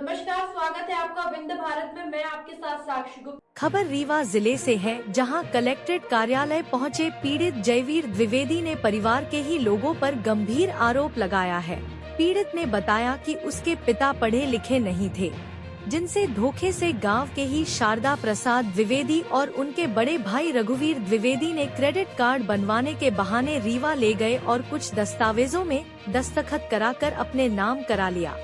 नमस्कार, स्वागत है आपका विंध्य भारत में। मैं आपके साथ साक्षी गुप्ता। खबर रीवा जिले से है, जहां कलेक्ट्रेट कार्यालय पहुंचे पीड़ित जयवीर द्विवेदी ने परिवार के ही लोगों पर गंभीर आरोप लगाया है। पीड़ित ने बताया कि उसके पिता पढ़े लिखे नहीं थे, जिनसे धोखे से गांव के ही शारदा प्रसाद द्विवेदी और उनके बड़े भाई रघुवीर द्विवेदी ने क्रेडिट कार्ड बनवाने के बहाने रीवा ले गए और कुछ दस्तावेजों में दस्तखत कराकर अपने नाम करा लिया।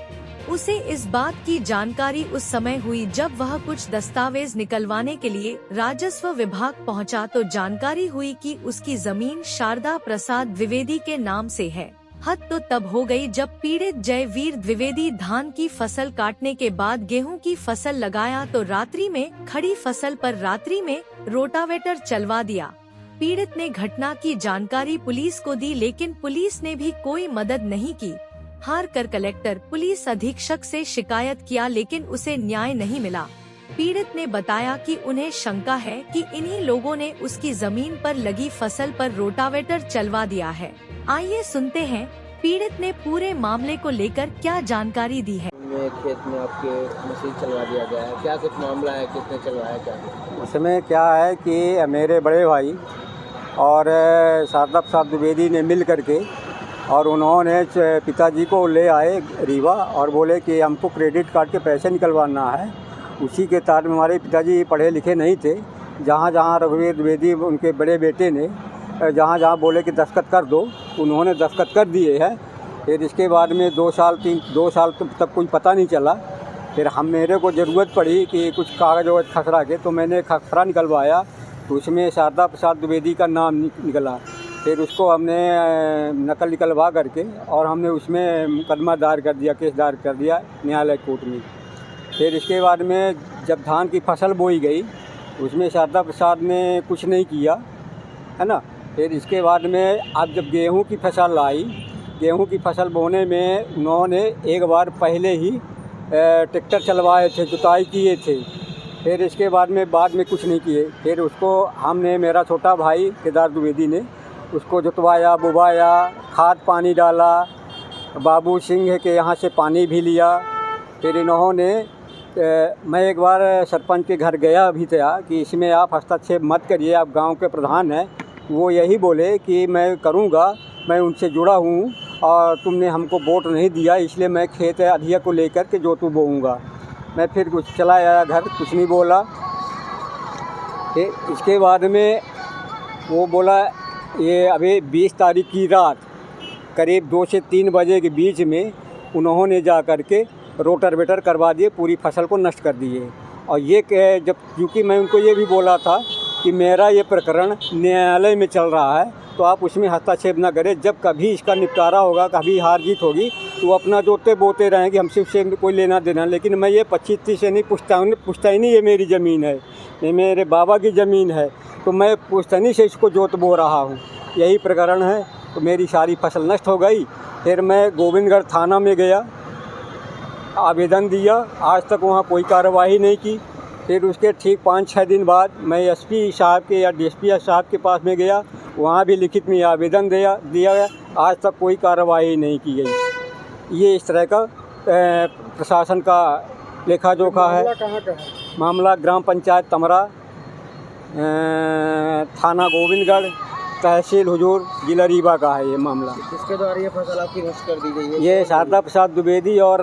उसे इस बात की जानकारी उस समय हुई जब वह कुछ दस्तावेज निकलवाने के लिए राजस्व विभाग पहुंचा, तो जानकारी हुई कि उसकी जमीन शारदा प्रसाद द्विवेदी के नाम से है। हद तो तब हो गई जब पीड़ित जयवीर द्विवेदी धान की फसल काटने के बाद गेहूं की फसल लगाया तो रात्रि में खड़ी फसल पर रात्रि में रोटावेटर चलवा दिया। पीड़ित ने घटना की जानकारी पुलिस को दी, लेकिन पुलिस ने भी कोई मदद नहीं की। हार कर कलेक्टर पुलिस अधीक्षक से शिकायत किया, लेकिन उसे न्याय नहीं मिला। पीड़ित ने बताया कि उन्हें शंका है कि इन्हीं लोगों ने उसकी जमीन पर लगी फसल पर रोटावेटर चलवा दिया है। आइए सुनते हैं पीड़ित ने पूरे मामले को लेकर क्या जानकारी दी है। खेत में आपके मशीन चलवा दिया गया है, क्या कुछ मामला है, किसने चलवाया, क्या उसमें क्या है कि मेरे बड़े भाई और शारदा प्रसाद द्विवेदी ने मिल करके और उन्होंने पिताजी को ले आए रीवा और बोले कि हमको क्रेडिट कार्ड के पैसे निकलवाना है। उसी के तार में हमारे पिताजी पढ़े लिखे नहीं थे। जहाँ जहाँ रघुवीर द्विवेदी उनके बड़े बेटे ने जहाँ जहाँ बोले कि दस्तखत कर दो, उन्होंने दस्तखत कर दिए हैं। फिर इसके बाद में 2 साल तक कोई पता नहीं चला। फिर मेरे को ज़रूरत पड़ी कि कुछ कागज़ वगैरह खसरा के, तो मैंने खसरा निकलवाया, तो उसमें शारदा प्रसाद द्विवेदी का नाम निकला। फिर उसको हमने नकल निकलवा करके और हमने उसमें मुकदमा दायर कर दिया, केस दायर कर दिया न्यायालय कोर्ट में। फिर इसके बाद में जब धान की फसल बोई गई, उसमें शारदा प्रसाद ने कुछ नहीं किया, है ना। फिर इसके बाद में अब जब गेहूं की फसल आई, गेहूं की फसल बोने में उन्होंने एक बार पहले ही ट्रैक्टर चलवाए थे, जुताई किए थे। फिर इसके बाद में कुछ नहीं किए। फिर उसको हमने, मेरा छोटा भाई केदार द्विवेदी ने उसको जुतवाया, बुवाया, खाद पानी डाला, बाबू सिंह के यहाँ से पानी भी लिया। फिर इन्होंने मैं एक बार सरपंच के घर गया भी था कि इसमें आप हस्तक्षेप मत करिए, आप गांव के प्रधान हैं। वो यही बोले कि मैं करूंगा, मैं उनसे जुड़ा हूँ और तुमने हमको वोट नहीं दिया, इसलिए मैं खेत अधिया को लेकर के जोतू बोऊँगा। मैं फिर कुछ चला आया घर, कुछ नहीं बोला। फिर इसके बाद में वो बोला, ये अभी 20 तारीख की रात करीब 2 से 3 बजे के बीच में उन्होंने जा कर के रोटावेटर करवा दिए, पूरी फसल को नष्ट कर दिए। और ये जब, क्योंकि मैं उनको ये भी बोला था कि मेरा ये प्रकरण न्यायालय में चल रहा है, तो आप उसमें हस्तक्षेप ना करें। जब कभी इसका निपटारा होगा, कभी हार जीत होगी, तो अपना जोते बोते रहेंगे, हमसे उससे कोई लेना देना। लेकिन मैं ये 25-30 से नहीं पुश्तैनी, ये मेरी ज़मीन है, ये मेरे बाबा की ज़मीन है, तो मैं पुश्तैनी से इसको जोत बो रहा हूँ। यही प्रकरण है। तो मेरी सारी फसल नष्ट हो गई। फिर मैं गोविंदगढ़ थाना में गया, आवेदन दिया, आज तक वहाँ कोई कार्रवाई नहीं की। फिर उसके ठीक 5-6 दिन बाद मैं एसपी साहब के या डीएसपी साहब के पास में गया, वहाँ भी लिखित में आवेदन दिया गया, आज तक कोई कार्रवाई नहीं की गई। ये इस तरह का प्रशासन का लेखा जोखा है। कहाँ का है मामला? ग्राम पंचायत तमरा, थाना गोविंदगढ़, तहसील हुजूर, जिला रीवा का है ये मामला। किसके द्वारा ये फसल आपकी नष्ट कर दी गई है? ये शारदा प्रसाद द्विवेदी और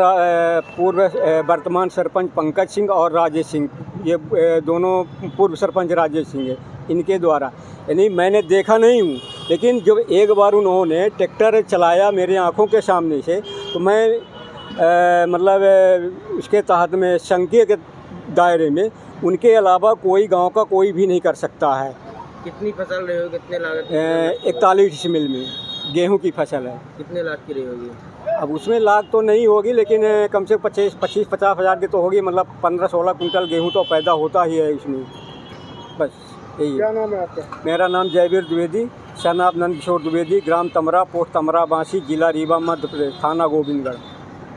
वर्तमान सरपंच पंकज सिंह और राजेश सिंह, ये दोनों पूर्व सरपंच राजेश सिंह है, इनके द्वारा। यानी मैंने देखा नहीं हूँ, लेकिन जब एक बार उन्होंने ट्रैक्टर चलाया मेरे आँखों के सामने से, तो मैं मतलब उसके तहत में संज्ञा के दायरे में उनके अलावा कोई गांव का कोई भी नहीं कर सकता है। कितनी फसल रही होगी, कितने लागत? 41 मिल में गेहूं की फसल है। कितने लाख की रही होगी? अब उसमें लाख तो नहीं होगी, लेकिन कम से 25-50 हज़ार की तो होगी। मतलब 15-16 कुंटल गेहूं तो पैदा होता ही है इसमें। बस यही है। क्या नाम है आपका? मेरा नाम जयवीर द्विवेदी, सन ऑफ नंद किशोर द्विवेदी, ग्राम तमरा, पोस्ट तमरा बांसी, जिला रीवा, मध्य प्रदेश, थाना गोविंदगढ़।